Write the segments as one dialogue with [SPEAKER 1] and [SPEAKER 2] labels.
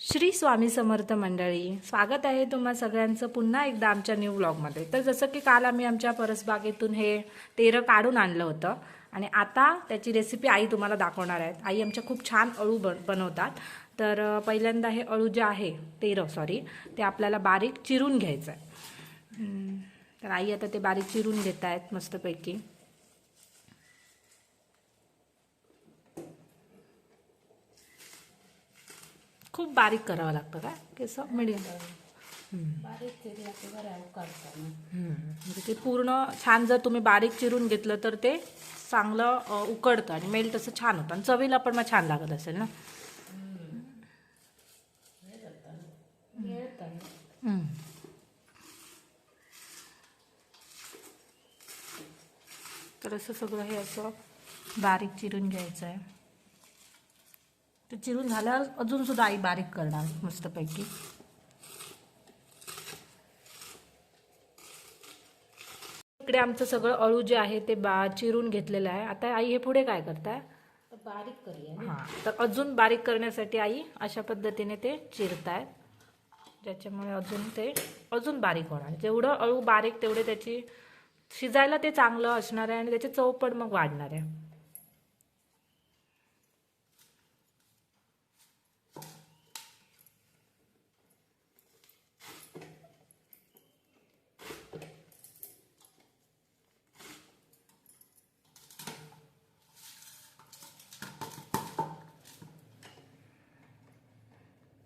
[SPEAKER 1] श्री स्वामी समर्थ मंडळी, स्वागत आहे तुम्हा सगळ्यांचं पुन्हा एकदा आमच्या न्यू व्लॉगमध्ये। तर जसं की काल आम्ही आमच्या परसबागेतून हे तेरं काढून आणलं होतं आणि आता त्याची रेसिपी आई तुम्हाला दाखवणार आहेत। आई आमच्या खूप छान अळू बनवतात। तर पहिल्यांदा हे अळू जे आहे ते आपल्याला बारीक चिरून घ्यायचं आहे। तर आई आता ते बारीक चिरून घेत आहेत मस्तपैकी। खूप बारीक करावं लागतं का कसं मीडियम
[SPEAKER 2] बारीक चिरला की बरं उकडतं
[SPEAKER 1] म्हणजे ते पूर्ण छान जर तुम्ही बारीक चिरून घेतलं तर ते चांगलं उकडतं आणि मेल्ट असं छान होतं आणि चवीला पण मग छान लागत असेल ना। तर असं सगळं हे असं बारीक चिरून घ्यायचं आहे। ते चिरून झाल्यावर अजून सुद्धा आई बारीक करणार मस्तपैकी। इकडे आमचं सगळं अळू जे आहे ते चिरून घेतलेलं आहे। आता आई हे पुढे काय करताय?
[SPEAKER 2] बारीक करूया।
[SPEAKER 1] हां, तर अजून बारीक करण्यासाठी आई अशा पद्धतीने ते चिरतायत, ज्याच्यामुळे अजून बारीक होणार। जेवढं अळू बारीक तेवढे त्याची शिजायला ते चांगलं असणार आहे आणि त्याची चव पण मग वाढणार आहे।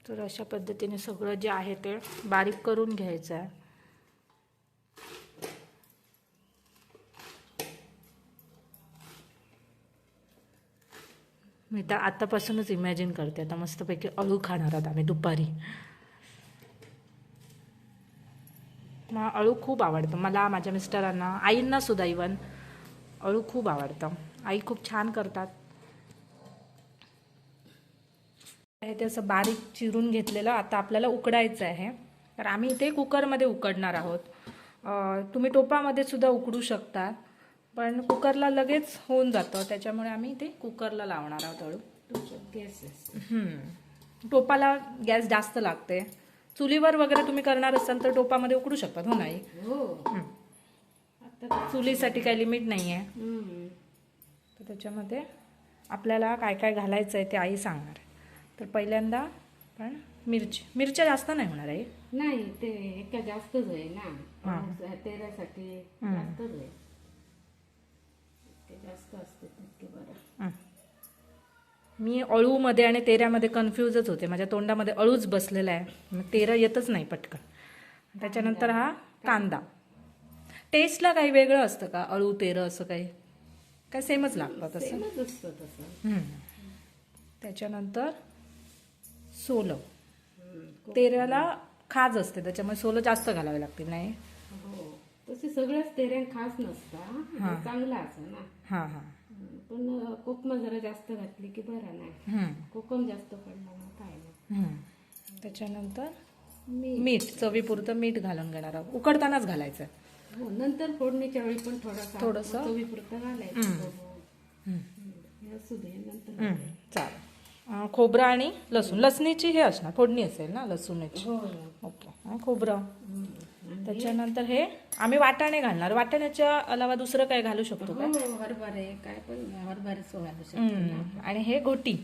[SPEAKER 1] तर अशा पद्धतीने सगळं जे आहे ते बारीक करून घ्यायचं आहे। मी तर आतापासूनच इमॅजिन करते, आता मस्तपैकी अळू खाणार आहोत आम्ही दुपारी। मला अळू खूप आवडतं, मला, माझ्या मिस्टरांना, आईंना सुद्धा इवन अळू खूप आवडतं। आई खूप छान करतात। ते असं बारीक चिरून घेतलेलं आता आपल्याला उकडायचं आहे। तर आम्ही इथे कुकरमध्ये उकडणार आहोत। तुम्ही टोपामध्ये सुद्धा उकडू शकता, पण कुकरला लगेच होऊन जातं, त्याच्यामुळे आम्ही इथे कुकरला लावणार आहोत अळू।
[SPEAKER 2] गॅस
[SPEAKER 1] टोपाला गॅस जास्त लागते। चुलीवर वगैरे तुम्ही करणार असाल तर टोपामध्ये उकडू शकतात, हो नाही?
[SPEAKER 2] हो,
[SPEAKER 1] आता चुलीसाठी काही लिमिट नाही आहे। तर त्याच्यामध्ये आपल्याला काय काय घालायचं आहे ते आई सांगणार आहे। तर पहिल्यांदा पण मिरच्या जास्त नाही होणार आहे?
[SPEAKER 2] नाही, ते एका जास्तच आहे ना, तेरासाठी जास्तच आहे। ते जास्त असते तितके बरं।
[SPEAKER 1] मी अळूमध्ये आणि तेऱ्यामध्ये कन्फ्यूजच होते, माझ्या तोंडामध्ये अळूच बसलेला आहे, मग तेरा येतच नाही पटकन। त्याच्यानंतर हा कांदा। टेस्टला काही वेगळं असतं का अळू तेरं असं काही? काय सेमच लागतं तसं?
[SPEAKER 2] सेमच असतं तसं।
[SPEAKER 1] त्याच्यानंतर सोलं। तेऱ्याला खाज असते, त्याच्यामुळे सोलं जास्त घालावे लागतील नाही?
[SPEAKER 2] हो, तसे सगळ्याच तेऱ्या खास नसता, चांगला असं ना।
[SPEAKER 1] हां हां,
[SPEAKER 2] पण कोकम जरा जास्त घातली की बरं नाही, कोकम जास्त पडला ना काय नाही।
[SPEAKER 1] त्याच्यानंतर मीठ, चवीपुरतं मीठ घालून घेणार आहोत, उकडतानाच घालायचं।
[SPEAKER 2] हो, नंतर फोडणीच्या वेळी पण थोडंसं चवीपुरतं घालायचं। असू दे, नंतर
[SPEAKER 1] चालेल। खोबरं आणि लसूण, लसणीची हे असणार फोडणी असेल ना, लसूणची? ओके, खोबरं। त्याच्यानंतर हे आम्ही वाटाणे घालणार। वाटाण्याच्या अलावा दुसरं काय घालू शकतो का?
[SPEAKER 2] हरभरे, काय पण हरभरे घालू शकतो।
[SPEAKER 1] आणि हे घोटी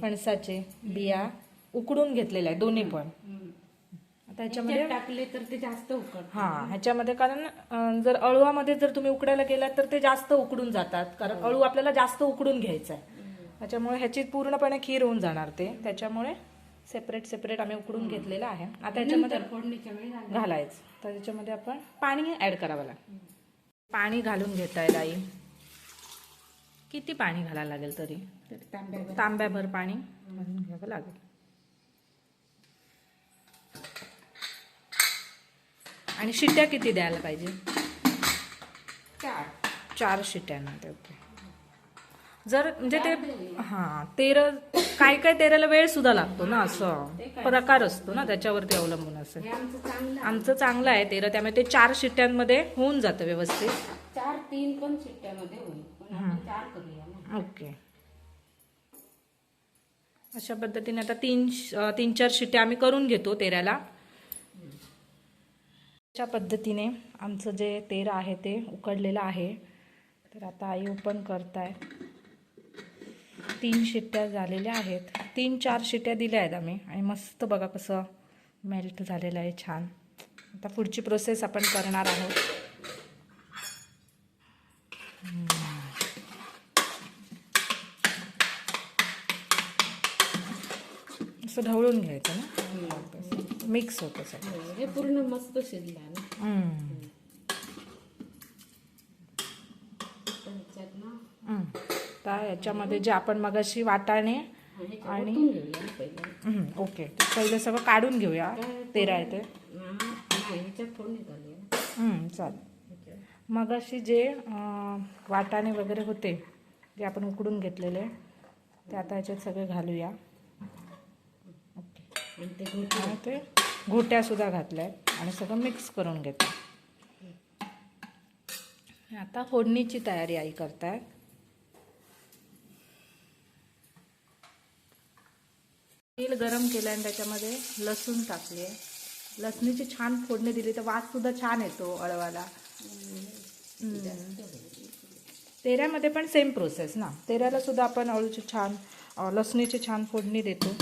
[SPEAKER 1] फणसाचे बिया उकडून घेतलेले आहे दोन्ही पण। त्याच्यामध्ये
[SPEAKER 2] टाकले तर ते जास्त उकडतात।
[SPEAKER 1] हां, ह्याच्यामध्ये कारण जर अळूमध्ये जर तुम्ही उकडायला गेलात तर ते जास्त उकडून जातात, कारण अळू आपल्याला जास्त उकडून घ्यायचा आहे, त्याच्यामुळे ह्याची पूर्णपणे खीर होऊन जाणार ते, त्याच्यामुळे सेपरेट आम्ही उकडून घेतलेलं आहे। आता याच्यामध्ये
[SPEAKER 2] फोडणीच्या वेळी
[SPEAKER 1] घालायचं, तर त्याच्यामध्ये आपण पाणी ऍड करावं लागेल। पाणी घालून घेताय आई? किती पाणी घालायला लागेल तरी? तांब्याभर पाणी घालून घ्यावं लागेल। आणि शिट्ट्या किती द्यायला पाहिजे? 4 शिट्ट्यांमध्ये। ओके। जर म्हणजे ते तेरं काय काय तेराला वेळ सुद्धा लागतो ना, असं प्रकार असतो ना, त्याच्यावरती अवलंबून असेल। आमचं चांगलं आहे तेरं, त्यामुळे ते 4 शिट्ट्यांमध्ये होऊन जातं व्यवस्थित।
[SPEAKER 2] 4-3 पण शिट्ट्यामध्ये होईल, पण आपण 4 करूया ना।
[SPEAKER 1] ओके। अशा पद्धतीने आता 3-4 शिट्या आम्ही करून घेतो तेऱ्याला. अशा पद्धतीने आमचं जे तेरा आहे ते उकडलेलं आहे. तर आता आई ओपन करताय. 3 शिट्ट्या झालेल्या आहेत. 3-4 शिट्ट्या दिल्या आहेत आम्ही आणि मस्त बघा कसं मेल्ट झालेलं आहे छान. आता पुढची प्रोसेस आपण करणार आहोत. असं ढवळून घ्यायचं ना, मिक्स होतं सगळं.
[SPEAKER 2] हे पूर्ण मस्त शिजला ना. त्याच्यात ना
[SPEAKER 1] तर याच्यामध्ये जे आपण मगाशी वाटाणे आणि
[SPEAKER 2] घेऊया पहिलं.
[SPEAKER 1] ओके, पहिलं सगळं काढून घेऊया. तेरा आहे ते
[SPEAKER 2] ह्याच्यात फोडणी घालूया.
[SPEAKER 1] चालेल. मगाशी जे वाटाणे वगैरे होते जे आपण उकडून घेतलेले ते आता याच्यात सगळे घालूया.
[SPEAKER 2] आणि
[SPEAKER 1] ते घोट्यासुद्धा घातल्या आहेत आणि सगळं मिक्स करून घेतो. आता फोडणीची तयारी आई करतायत. तेल गरम केलं आणि त्याच्यामध्ये लसूण टाकली आहे. लसणीची छान फोडणी दिली तर वाससुद्धा छान येतो अळवाला. तेऱ्यामध्ये पण सेम प्रोसेस ना, तेऱ्याला सुद्धा आपण अळूची छान लसणीची छान फोडणी देतो.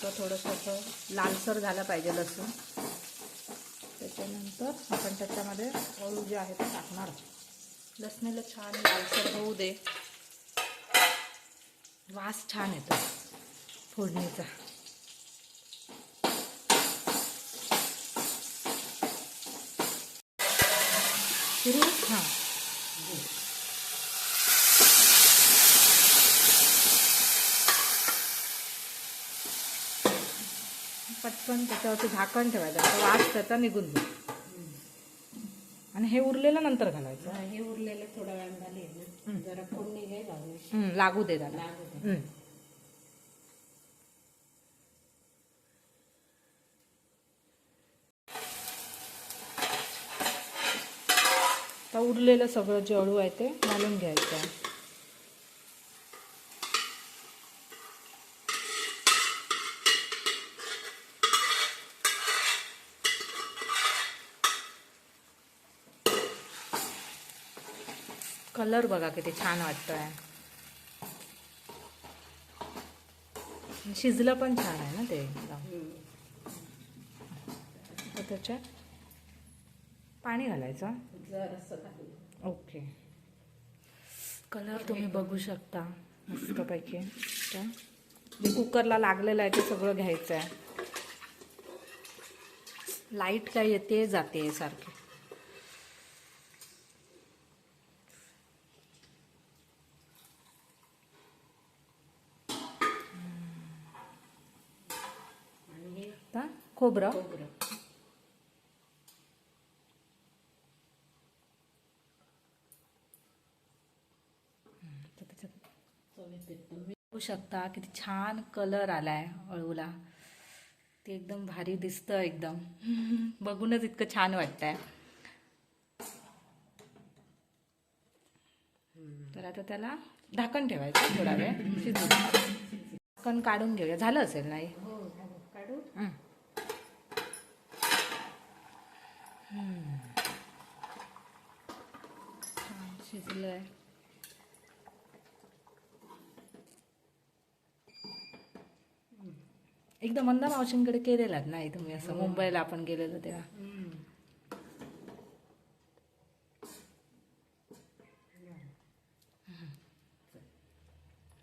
[SPEAKER 1] तर थोडंसं लालसर झालं पाहिजे लसूण. त्याच्यानंतर आपण त्याच्यामध्ये अळू जे आहे ते टाकणार. लसणीला छान लालसर होऊ दे, वास छान येतो फोडणीचा. हां, पटकन त्याच्यावरती झाकण ठेवायचं, वास त्याचा निघून जाईल. आणि हे उरलेलं नंतर घालायचं.
[SPEAKER 2] हे उरलेलं थोडा वेळ झाले ना, जरा फोडणी घे घालून
[SPEAKER 1] लागू दे त्याला. आता उरलेलं सगळं जे अळू आहे ते घालून घ्यायचं. कलर बघा किती छान वाटतोय. शिजलं पण छान आहे ना ते. तर त्याच्यात पाणी घालायचं. ओके, कलर तुम्ही बघू शकता मस्तपैकी. जे कुकरला लागलेलं आहे ते सगळं घ्यायचं आहे. लाईट काय येते जाते सारखी. आता खोबरं बघू शकता किती छान कलर आलाय अळूला. ते एकदम भारी दिसतं एकदम. बघूनच इतकं छान वाटतंय. तर आता त्याला झाकण ठेवायचं थोडा वेळ शिजू. झाकण काढून घेऊया. झालं असेल नाही?
[SPEAKER 2] काढू.
[SPEAKER 1] छान शिजलंय. एकदा मंदा मावशींकडे केलेलात नाही तुम्ही असं, मुंबईला आपण गेलेलो तेव्हा.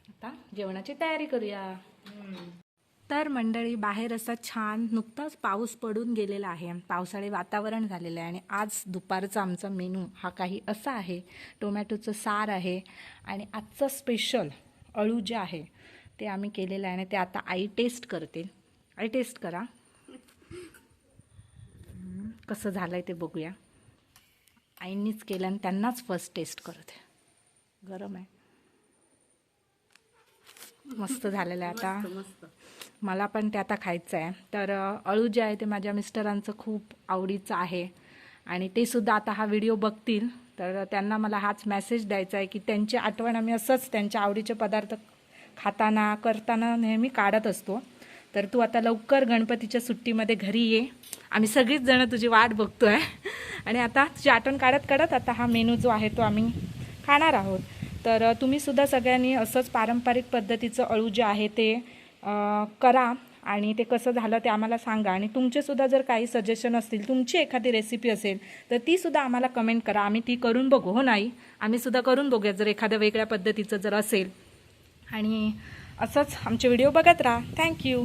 [SPEAKER 1] आता जेवणाची तयारी करूया. तर मंडळी, बाहेर असा छान नुकताच पाऊस पडून गेलेला आहे. पावसाळी वातावरण झालेलं आहे आणि आज दुपारचा आमचा मेनू हा काही असा आहे. टोमॅटोचं सार आहे आणि आजचं स्पेशल अळू जे आहे ते आम्ही केलेलं आहे आणि ते आता आई टेस्ट करते. आई टेस्ट करा कसं झालंय ते बघूया. आईंनीच केलं आणि त्यांनाच फर्स्ट टेस्ट करते. गरम आहे, मस्त झालेलं आहे. आता मला पण ते आता खायचं आहे. तर अळू जे आहे ते माझ्या मिस्टरांचं खूप आवडीचं आहे आणि ते सुद्धा आता हा व्हिडिओ बघतील. तर त्यांना मला हाच मेसेज द्यायचा आहे की त्यांची आठवण आम्ही असंच त्यांच्या आवडीचे पदार्थ खाताना करताना नेहमी काढत असतो. तर तू आता लवकर गणपतीच्या सुट्टीमध्ये घरी ये, आम्ही सगळीच जण तुझी वाट बघतोय. आणि आता तुझी आठवण काढत काढत आता हा मेनू जो आहे तो आम्ही खाणार आहोत. तर तुम्ही सुद्धा सगळ्यांनी असंच पारंपरिक पद्धतीचं अळू जे आहे ते करा आणि ते कसं झालं ते आम्हाला सांगा. आणि तुमचे सुद्धा जर काही सजेशन असतील, तुमची एखादी रेसिपी असेल तर ती सुद्धा आम्हाला कमेंट करा, आम्ही ती करून बघू. हो नाही, आम्ही सुद्धा करून बघूया जर एखाद्या वेगळ्या पद्धतीचं जर असेल. आणि असंच आमचे व्हिडिओ बघत राहा. थँक्यू.